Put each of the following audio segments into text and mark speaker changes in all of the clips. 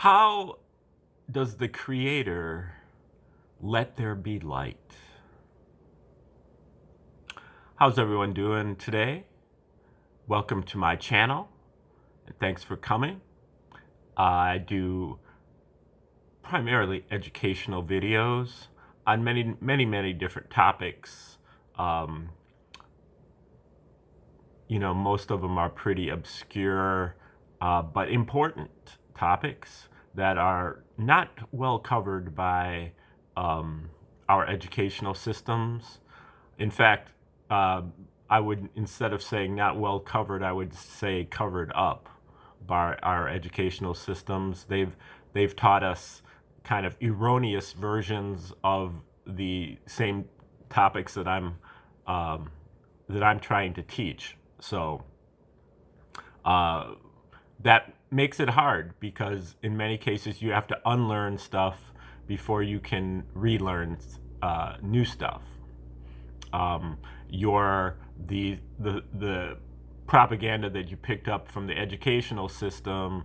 Speaker 1: How does the Creator let there be light? How's everyone doing today? Welcome to my channel, and thanks for coming. I do primarily educational videos on many different topics. Most of them are pretty obscure, but important topics that are not well covered by our educational systems. In fact, I would, instead of saying not well covered, I would say covered up by our educational systems. They've taught us kind of erroneous versions of the same topics that I'm trying to teach. So that makes it hard because in many cases you have to unlearn stuff before you can relearn new stuff. The propaganda that you picked up from the educational system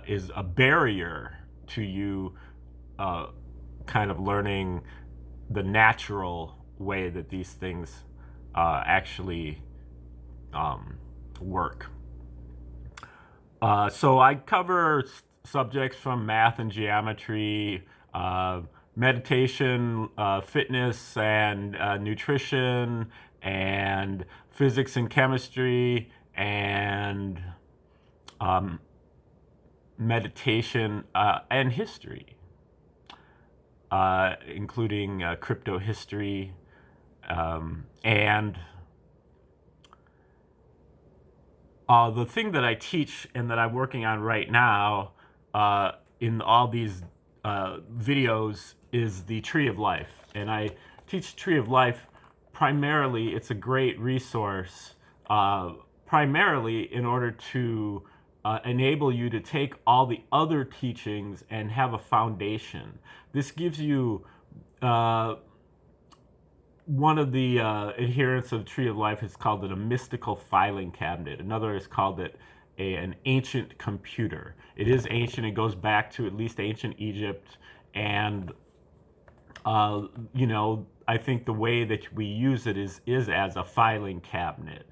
Speaker 1: is a barrier to you kind of learning the natural way that these things actually work. So I cover subjects from math and geometry, meditation, fitness and nutrition, and physics and chemistry, and meditation and history, including crypto history, and the thing that I teach and that I'm working on right now in all these videos is the Tree of Life. And I teach Tree of Life primarily, it's a great resource, primarily in order to enable you to take all the other teachings and have a foundation. This gives you one of the adherents of Tree of Life has called it a mystical filing cabinet. Another has called it an ancient computer. It is ancient. It goes back to at least ancient Egypt. And, I think the way that we use it is as a filing cabinet.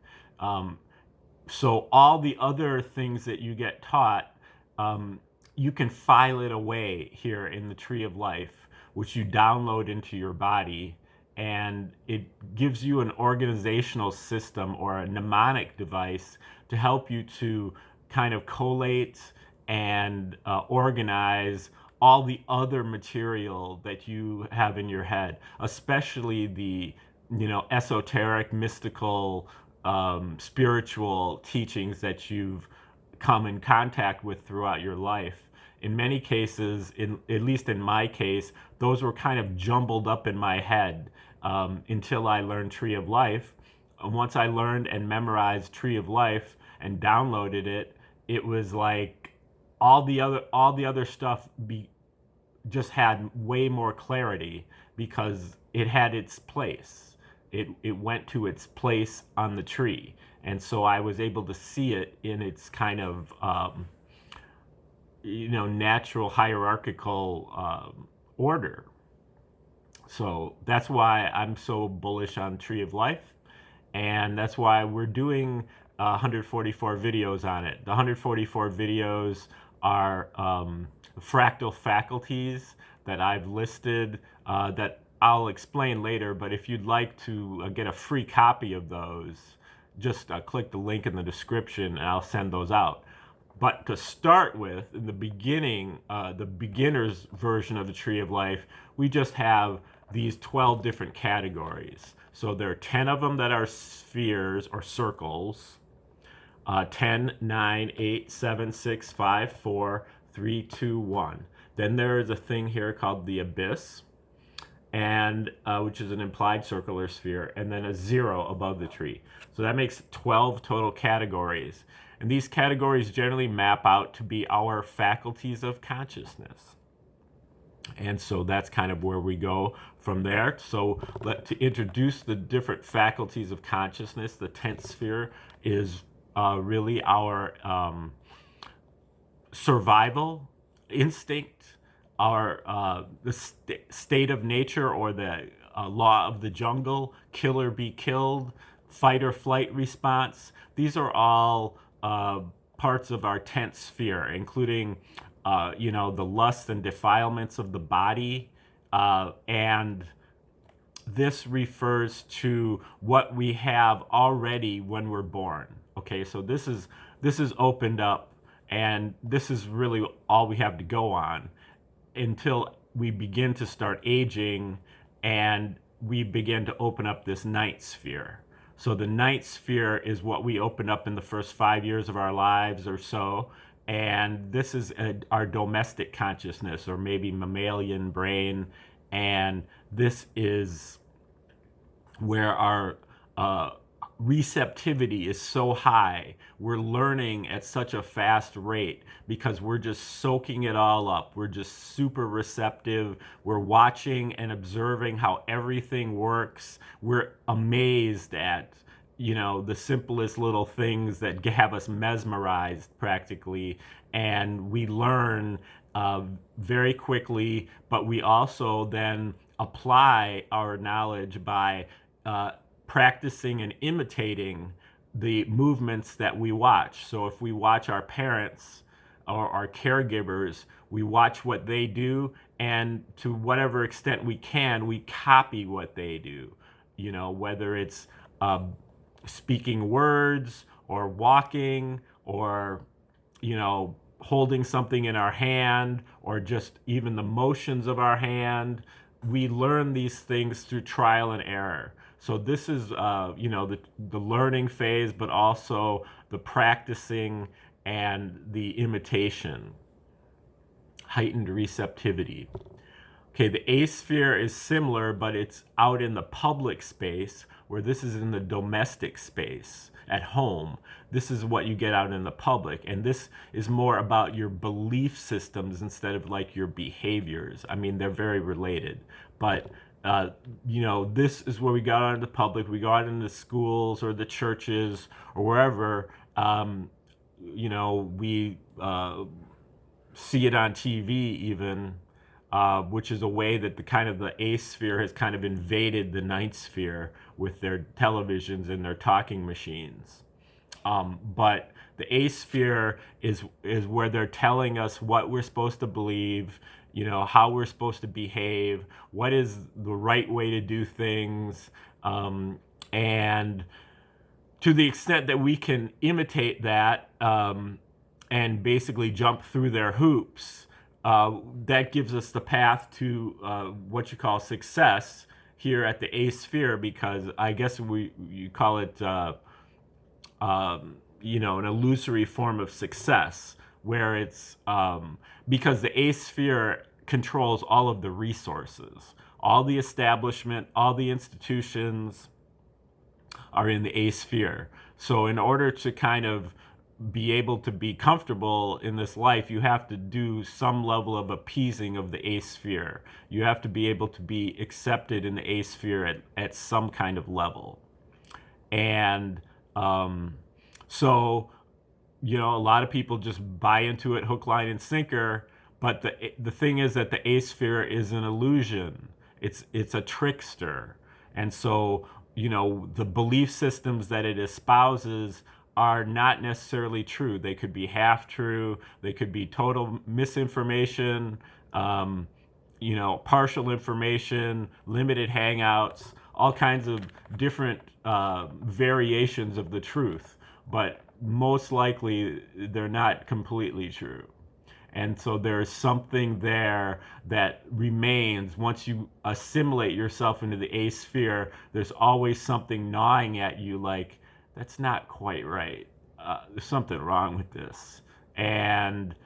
Speaker 1: So all the other things that you get taught, you can file it away here in the Tree of Life, which you download into your body. And it gives you an organizational system or a mnemonic device to help you to kind of collate and organize all the other material that you have in your head, especially the esoteric, mystical, spiritual teachings that you've come in contact with throughout your life. In many cases, at least in my case, those were kind of jumbled up in my head until I learned Tree of Life. Once I learned and memorized Tree of Life and downloaded it, it was like all the other stuff just had way more clarity because it had its place. It went to its place on the tree, and so I was able to see it in its kind of natural hierarchical order. So that's why I'm so bullish on Tree of Life, and that's why we're doing 144 videos on it. The 144 videos are Fractal Faculties that I've listed that I'll explain later, but if you'd like to get a free copy of those, just click the link in the description and I'll send those out. But to start with, in the beginning, the beginner's version of the Tree of Life, we just have these 12 different categories. So there are 10 of them that are spheres or circles. 10, 9, 8, 7, 6, 5, 4, 3, 2, 1. Then there is a thing here called the abyss, and which is an implied circular sphere, and then a 0 above the tree. So that makes 12 total categories. And these categories generally map out to be our faculties of consciousness. And so that's kind of where we go from there. So to introduce the different faculties of consciousness, the 10th sphere is really our survival instinct, our state of nature, or the law of the jungle, kill or be killed, fight or flight response. These are all parts of our 10th sphere, including the lust and defilements of the body, and this refers to what we have already when we're born. Okay, so this is opened up, and this is really all we have to go on until we begin to start aging and we begin to open up this ninth sphere. So the ninth sphere is what we open up in the first 5 years of our lives or so, and this is our domestic consciousness, or maybe mammalian brain, and this is where our receptivity is so high. We're learning at such a fast rate because we're just soaking it all up. We're just super receptive. We're watching and observing how everything works. We're amazed at the simplest little things that have us mesmerized practically, and we learn very quickly, but we also then apply our knowledge by practicing and imitating the movements that we watch. So if we watch our parents or our caregivers, we watch what they do, and to whatever extent we can, we copy what they do. Whether it's speaking words or walking or holding something in our hand, or just even the motions of our hand. We learn these things through trial and error. So this is the learning phase, but also the practicing and the imitation. Heightened receptivity. Okay, the asphere is similar, but it's out in the public space, where this is in the domestic space at home. This is what you get out in the public, and this is more about your belief systems instead of like your behaviors. I mean, they're very related, but this is where we go out in the public. We go out into schools or the churches or wherever. We see it on TV even. Which is a way that the asphere has kind of invaded the ninth sphere with their televisions and their talking machines. But the asphere is where they're telling us what we're supposed to believe, how we're supposed to behave, what is the right way to do things, and to the extent that we can imitate that and basically jump through their hoops. That gives us the path to what you call success here at the asphere, because I guess you call it an illusory form of success, where it's because the asphere controls all of the resources, all the establishment, all the institutions are in the asphere. So in order to kind of be able to be comfortable in this life, you have to do some level of appeasing of the asphere. You have to be able to be accepted in the asphere at some kind of level. And so, a lot of people just buy into it hook, line, and sinker. But the thing is that the asphere is an illusion. It's a trickster. And so, the belief systems that it espouses are not necessarily true. They could be half true. They could be total misinformation, partial information, limited hangouts, all kinds of different variations of the truth. But most likely, they're not completely true. And so there's something there that remains. Once you assimilate yourself into the asphere, there's always something gnawing at you like, that's not quite right. There's something wrong with this. And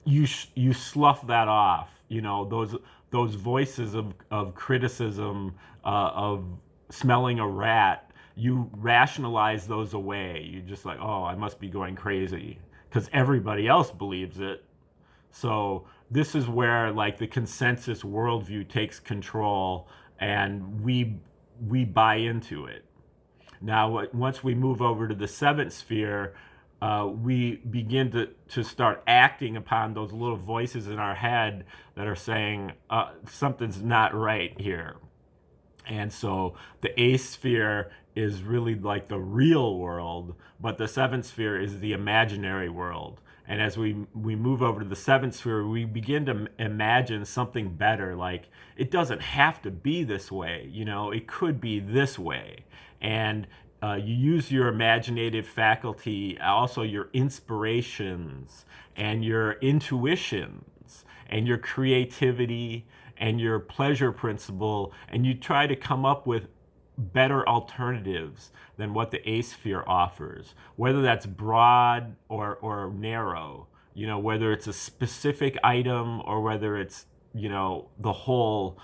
Speaker 1: you slough that off. Those voices of criticism, of smelling a rat, you rationalize those away. You're just like, oh, I must be going crazy, because everybody else believes it. So this is where the consensus worldview takes control, and we buy into it. Now, once we move over to the seventh sphere, we begin to start acting upon those little voices in our head that are saying something's not right here. And so the eighth sphere is really like the real world, but the seventh sphere is the imaginary world. And as we move over to the seventh sphere, we begin to imagine something better. Like, it doesn't have to be this way, you know, it could be this way. And you use your imaginative faculty, also your inspirations and your intuitions and your creativity and your pleasure principle, and you try to come up with better alternatives than what the eighth sphere offers, whether that's broad or narrow, you know, whether it's a specific item or whether it's, you know, the whole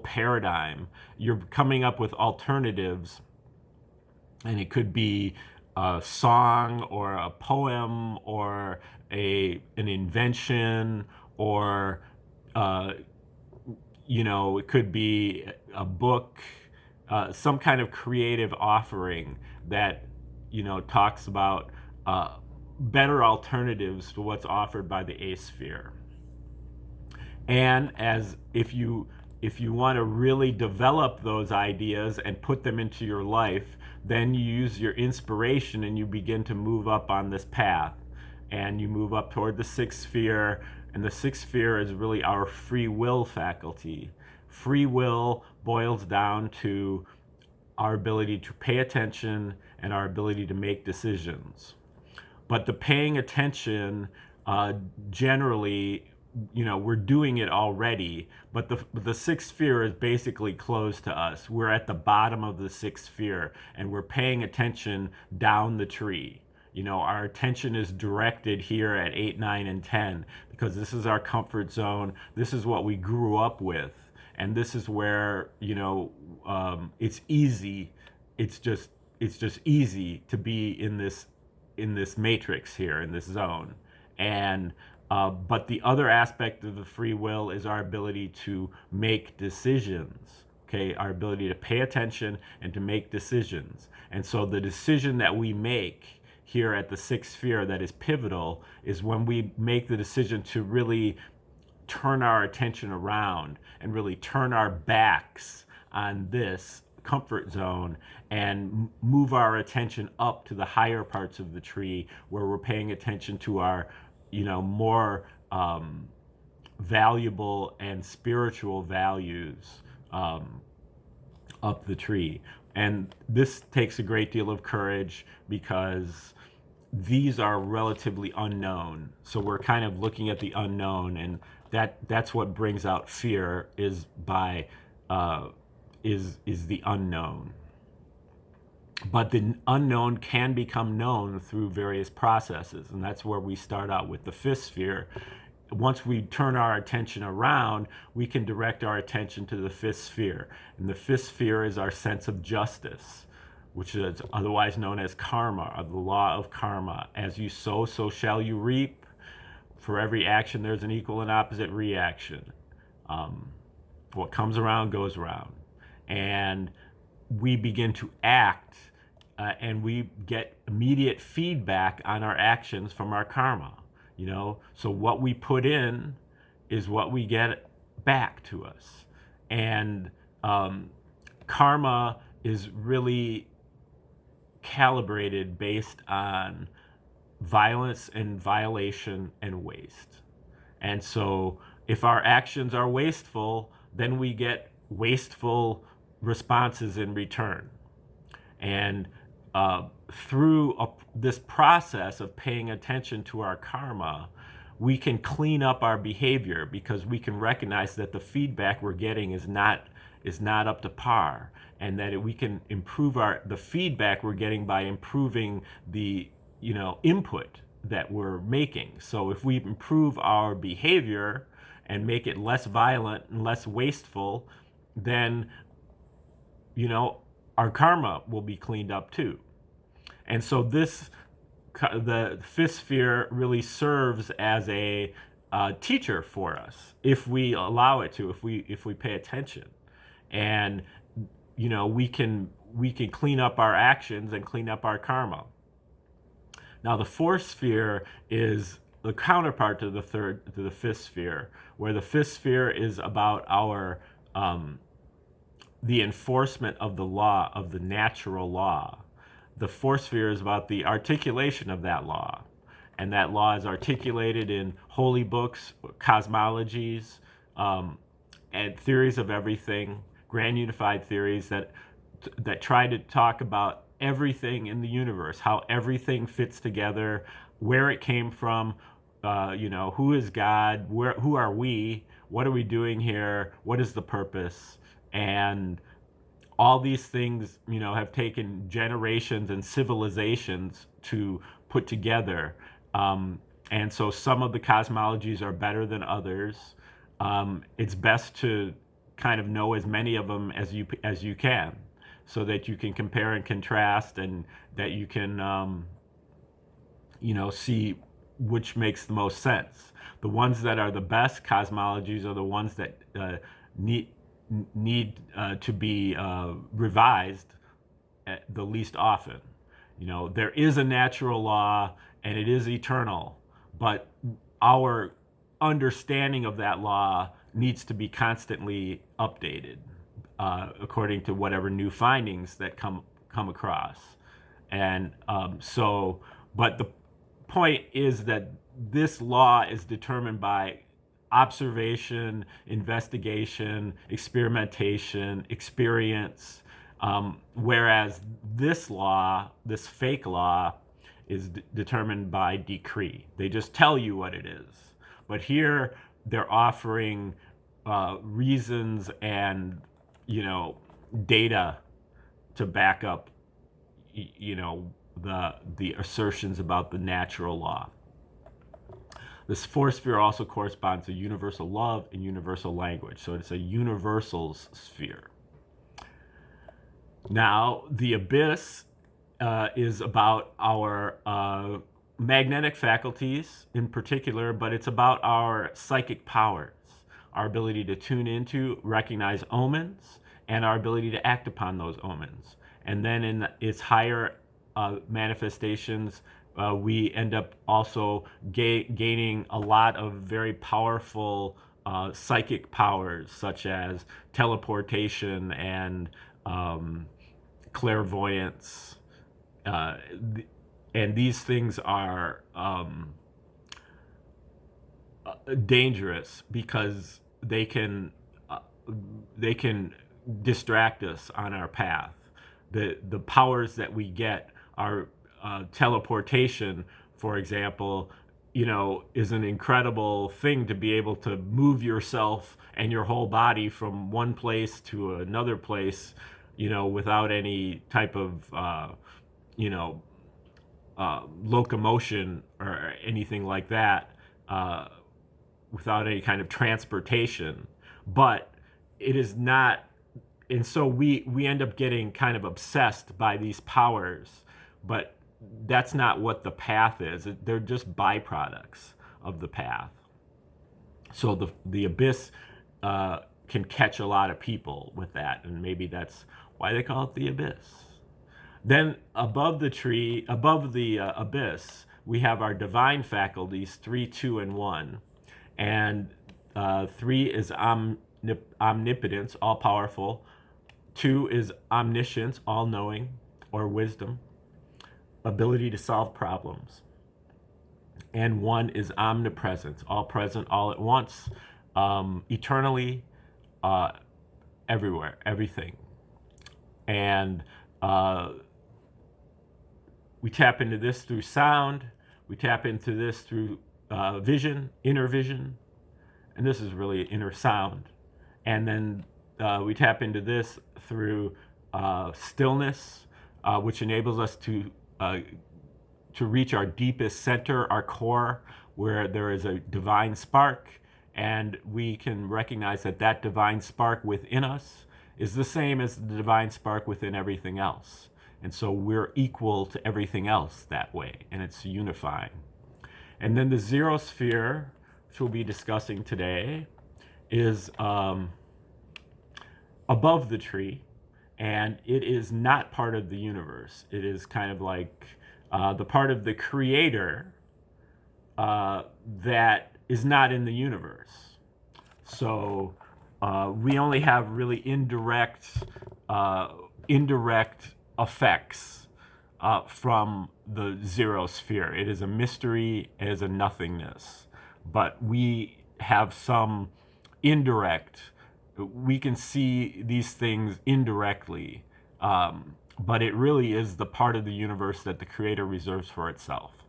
Speaker 1: paradigm. You're coming up with alternatives, and it could be a song or a poem or an invention, or you know, it could be a book, some kind of creative offering that, you know, talks about better alternatives to what's offered by the eighth sphere. And as if you want to really develop those ideas and put them into your life, then you use your inspiration and you begin to move up on this path, and you move up toward the sixth sphere. And the sixth sphere is really our free will faculty. Free will boils down to our ability to pay attention and our ability to make decisions. But the paying attention, generally, you know, we're doing it already, but the sixth sphere is basically closed to us. We're at the bottom of the sixth sphere, and we're paying attention down the tree. You know, our attention is directed here at 8, 9, and 10, because this is our comfort zone. This is what we grew up with. And this is where, you know, it's easy. It's just easy to be in this matrix here, in this zone. And but the other aspect of the free will is our ability to make decisions. Okay, our ability to pay attention and to make decisions. And so the decision that we make here at the sixth sphere that is pivotal is when we make the decision to really turn our attention around and really turn our backs on this comfort zone and move our attention up to the higher parts of the tree, where we're paying attention to our, you know, more valuable and spiritual values up the tree. And this takes a great deal of courage, because these are relatively unknown. So we're kind of looking at the unknown, and that's what brings out fear, is by is the unknown. But the unknown can become known through various processes, and that's where we start out with the fifth sphere. Once we turn our attention around, we can direct our attention to the fifth sphere. And the fifth sphere is our sense of justice, which is otherwise known as karma, or the law of karma. As you sow, so shall you reap. For every action, there's an equal and opposite reaction. What comes around goes around. And we begin to act, and we get immediate feedback on our actions from our karma. You know, so what we put in is what we get back to us. And karma is really calibrated based on violence and violation and waste. And so if our actions are wasteful, then we get wasteful responses in return. And through this process of paying attention to our karma, we can clean up our behavior, because we can recognize that the feedback we're getting is not up to par, and that we can improve the feedback we're getting by improving the, you know, input that we're making. So if we improve our behavior and make it less violent and less wasteful, then, you know, our karma will be cleaned up too. And so the fifth sphere really serves as a teacher for us, if we allow it to, if we pay attention. And, you know, we can clean up our actions and clean up our karma. Now, the fourth sphere is the counterpart to the fifth sphere, where the fifth sphere is about our the enforcement of the law, of the natural law. The fourth sphere is about the articulation of that law. And that law is articulated in holy books, cosmologies, and theories of everything, grand unified theories that try to talk about everything in the universe, how everything fits together, where it came from, who is God, who are we, what are we doing here, what is the purpose, and all these things, have taken generations and civilizations to put together. And so some of the cosmologies are better than others. It's best to kind of know as many of them as you can, so that you can compare and contrast, and that you can see which makes the most sense. The ones that are the best cosmologies are the ones that need to be revised the least often. There is a natural law and it is eternal, but our understanding of that law needs to be constantly updated according to whatever new findings that come across. And but the point is that this law is determined by observation, investigation, experimentation, experience, whereas this law, this fake law, is determined by decree. They just tell you what it is. But here they're offering reasons and data to back up the assertions about the natural law. This fourth sphere also corresponds to universal love and universal language. So it's a universals sphere. Now, the abyss is about our magnetic faculties in particular, but it's about our psychic powers, our ability to tune into, recognize omens, and our ability to act upon those omens. And then in its higher manifestations, we end up also gaining a lot of very powerful psychic powers, such as teleportation and clairvoyance. And these things are dangerous because they can distract us on our path. The powers that we get are teleportation, for example, is an incredible thing to be able to move yourself and your whole body from one place to another place, without any type of, locomotion or anything like that, without any kind of transportation. But it is not, and so we end up getting kind of obsessed by these powers, but that's not what the path is. They're just byproducts of the path. So the abyss can catch a lot of people with that, and maybe that's why they call it the abyss. Then above the abyss, we have our divine faculties, 3, 2, and 1. And 3 is omnipotence, all-powerful. 2 is omniscience, all-knowing, or wisdom, ability to solve problems. And 1 is omnipresence, all present, all at once, eternally, everywhere, everything. And we tap into this through sound. We tap into this through vision, inner vision. And this is really inner sound. And then we tap into this through stillness, which enables us to reach our deepest center, our core, where there is a divine spark, and we can recognize that that divine spark within us is the same as the divine spark within everything else. And so we're equal to everything else that way, and it's unifying. And then the zero sphere, which we'll be discussing today, is above the tree, and it is not part of the universe. It is kind of like the part of the creator that is not in the universe. So we only have really indirect effects from the zero sphere. It is a mystery, it is a nothingness, but we have some indirect, we can see these things indirectly, but it really is the part of the universe that the creator reserves for itself.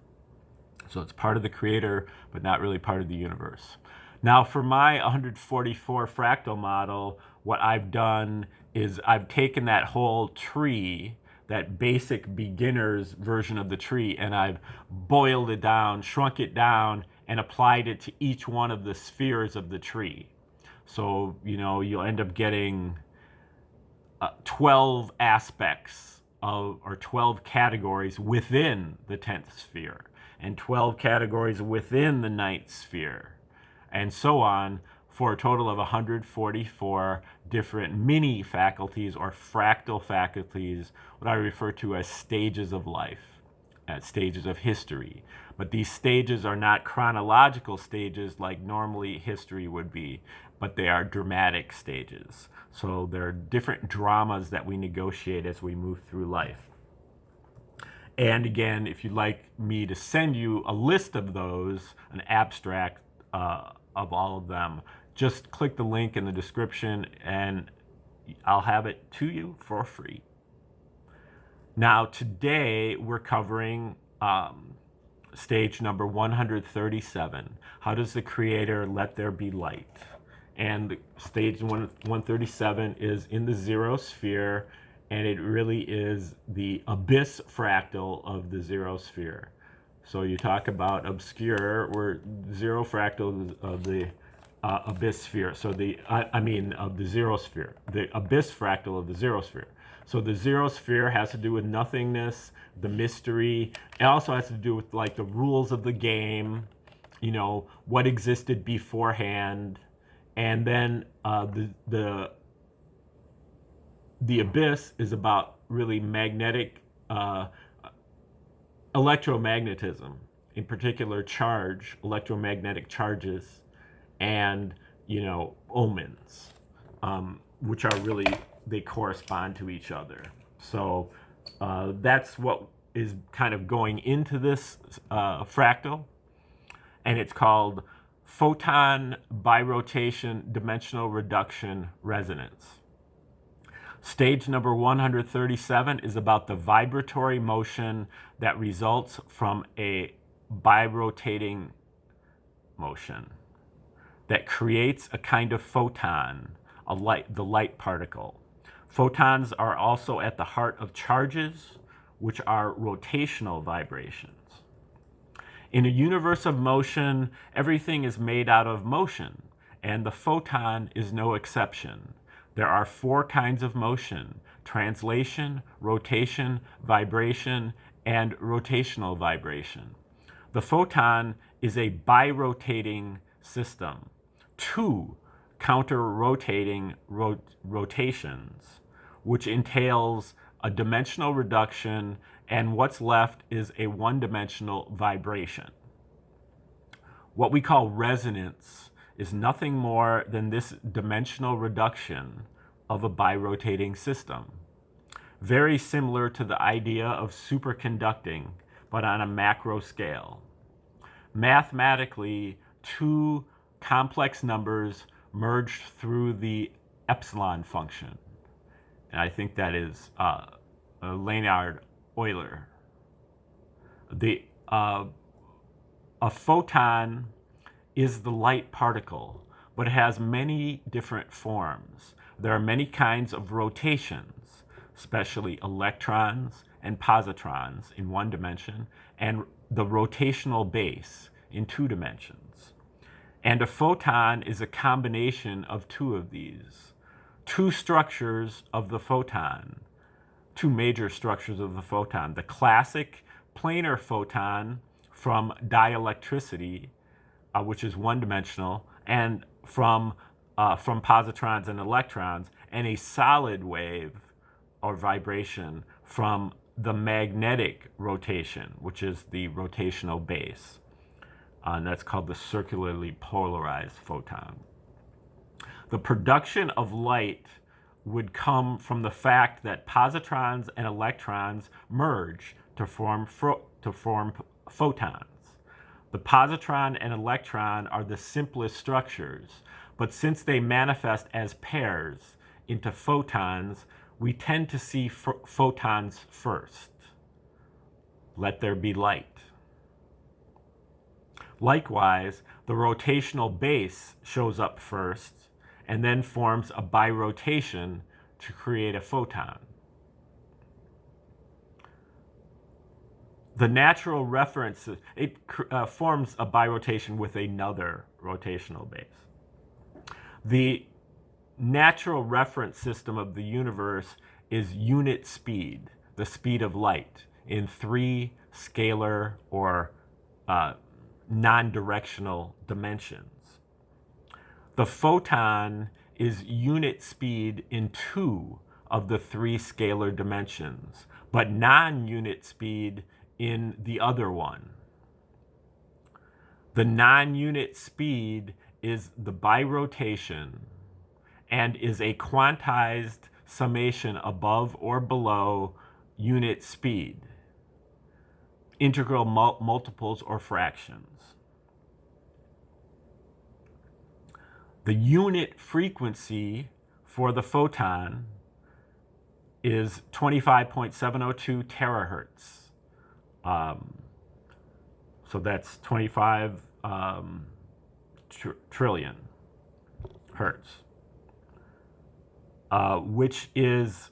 Speaker 1: So it's part of the creator, but not really part of the universe. Now for my 144 fractal model, what I've done is I've taken that whole tree, that basic beginner's version of the tree, and I've boiled it down, shrunk it down, and applied it to each one of the spheres of the tree. So, you'll end up getting 12 aspects or 12 categories within the 10th sphere, and 12 categories within the 9th sphere, and so on, for a total of 144 different mini faculties or fractal faculties, what I refer to as stages of life, as stages of history. But these stages are not chronological stages like normally history would be, but they are dramatic stages. So there are different dramas that we negotiate as we move through life. And again, if you'd like me to send you a list of those, an abstract of all of them, just click the link in the description and I'll have it to you for free. Now today we're covering stage number 137. How does the creator let there be light? And stage 137 is in the zero sphere, and it really is the abyss fractal of the zero sphere. So you talk about obscure, we're zero fractal of the abyss sphere. So of the zero sphere, the abyss fractal of the zero sphere. So the zero sphere has to do with nothingness, the mystery. It also has to do with like the rules of the game, what existed beforehand. And then the abyss is about really magnetic, electromagnetism, in particular charge, electromagnetic charges, and omens, which are really, they correspond to each other. So that's what is kind of going into this fractal, and it's called photon birotation dimensional reduction resonance. Stage number 137 is about the vibratory motion that results from a birotating motion that creates a kind of photon, the light particle. Photons are also at the heart of charges, which are rotational vibrations. In a universe of motion, everything is made out of motion, and the photon is no exception. There are 4 kinds of motion: translation, rotation, vibration, and rotational vibration. The photon is a birotating system, 2 counter-rotating rotations, which entails a dimensional reduction, and what's left is a one-dimensional vibration. What we call resonance is nothing more than this dimensional reduction of a birotating system. Very similar to the idea of superconducting, but on a macro scale. Mathematically, 2 complex numbers merge through the epsilon function. And I think that is Leonhard Euler. A photon is the light particle, but it has many different forms. There are many kinds of rotations, especially electrons and positrons in 1 dimension, and the rotational base in 2 dimensions. And a photon is a combination of 2 of these. 2 structures of the photon, 2 major structures of the photon. The classic planar photon from dielectricity, which is 1-dimensional, and from positrons and electrons, and a solid wave or vibration from the magnetic rotation, which is the rotational base. And that's called the circularly polarized photon. The production of light would come from the fact that positrons and electrons merge to form photons. The positron and electron are the simplest structures, but since they manifest as pairs into photons, we tend to see photons first. Let there be light. Likewise, the rotational base shows up first and then forms a birotation to create a photon. The natural reference, it forms a birotation with another rotational base. The natural reference system of the universe is unit speed, the speed of light, in 3 scalar or non-directional dimensions. The photon is unit speed in 2 of the 3 scalar dimensions, but non-unit speed in the other one. The non-unit speed is the birotation and is a quantized summation above or below unit speed, integral multiples or fractions. The unit frequency for the photon is 25.702 terahertz. So that's 25 trillion hertz, which is,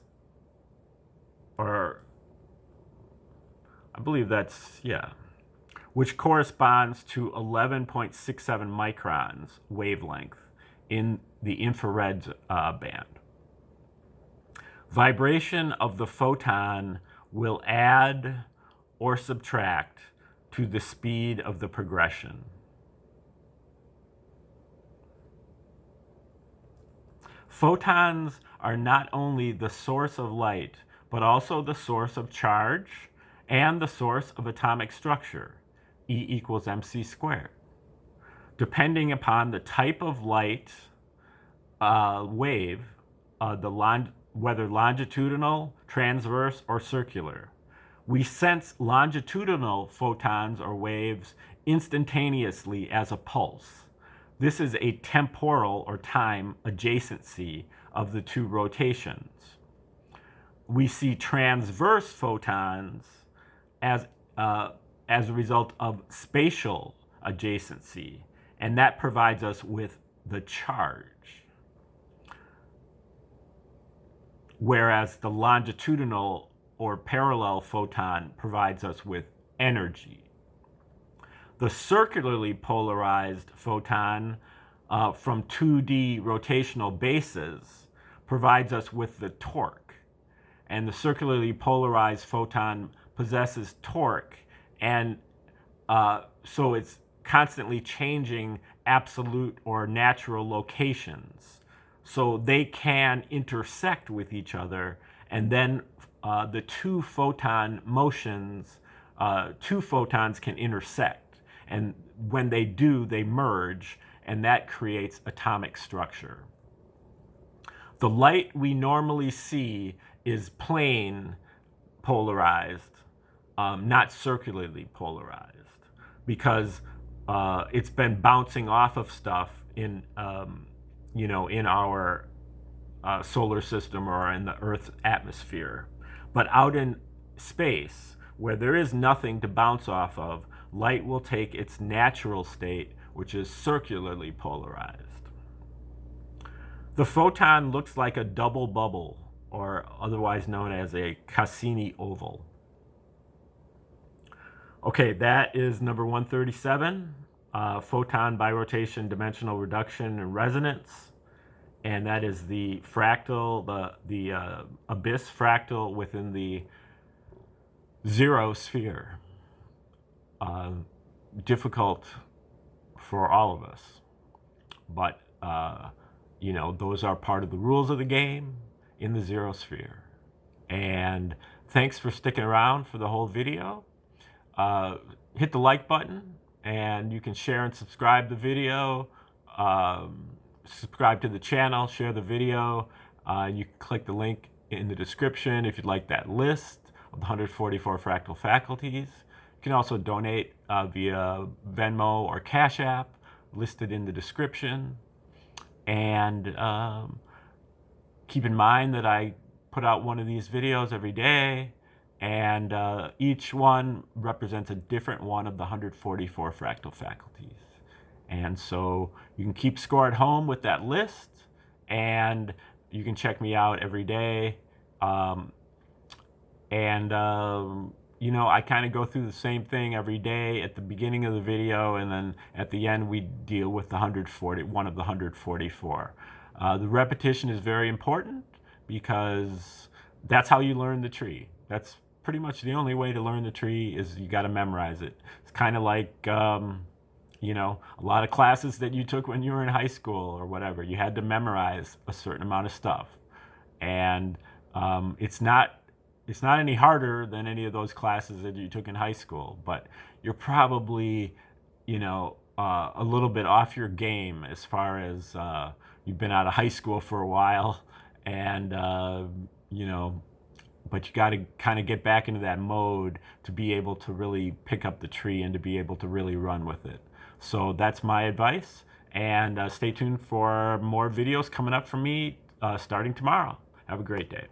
Speaker 1: or I believe that's, which corresponds to 11.67 microns wavelength in the infrared band. Vibration of the photon will add or subtract to the speed of the progression. Photons are not only the source of light, but also the source of charge and the source of atomic structure, E equals mc squared. Depending upon the type of light wave, whether longitudinal, transverse, or circular, we sense longitudinal photons or waves instantaneously as a pulse. This is a temporal or time adjacency of the 2 rotations. We see transverse photons as a result of spatial adjacency, and that provides us with the charge. Whereas the longitudinal or parallel photon provides us with energy. The circularly polarized photon from 2D rotational bases provides us with the torque. And the circularly polarized photon possesses torque, and so it's constantly changing absolute or natural locations. So they can intersect with each other, and then the 2 photon motions, 2 photons can intersect. And when they do, they merge, and that creates atomic structure. The light we normally see is plane polarized, not circularly polarized, because it's been bouncing off of stuff in in our solar system or in the Earth's atmosphere. But out in space, where there is nothing to bounce off of, light will take its natural state, which is circularly polarized. The photon looks like a double bubble, or otherwise known as a Cassini oval. Okay, that is number 137, photon birotation, dimensional reduction, and resonance. And that is the fractal, the abyss fractal within the zero sphere. Difficult for all of us, but those are part of the rules of the game in the zero sphere. And Thanks for sticking around for the whole video. Hit the like button, and you can share and subscribe the video. Subscribe to the channel, share the video. You can click the link in the description if you'd like that list of the 144 fractal faculties. You can also donate via Venmo or Cash App, listed in the description. And keep in mind that I put out one of these videos every day, and each one represents a different one of the 144 fractal faculties. And so you can keep score at home with that list, and you can check me out every day. You know, I kind of go through the same thing every day at the beginning of the video, and then at the end we deal with the one of the 144. The repetition is very important because that's how you learn the tree. That's pretty much the only way to learn the tree, is you got to memorize it. It's kind of like, you know, a lot of classes that you took when you were in high school or whatever. You had to memorize a certain amount of stuff. And it's not any harder than any of those classes that you took in high school, but you're probably, you know, a little bit off your game as far as you've been out of high school for a while, and you know, but you got to kind of get back into that mode to be able to really pick up the tree and to be able to really run with it. So that's my advice, and stay tuned for more videos coming up from me starting tomorrow. Have a great day.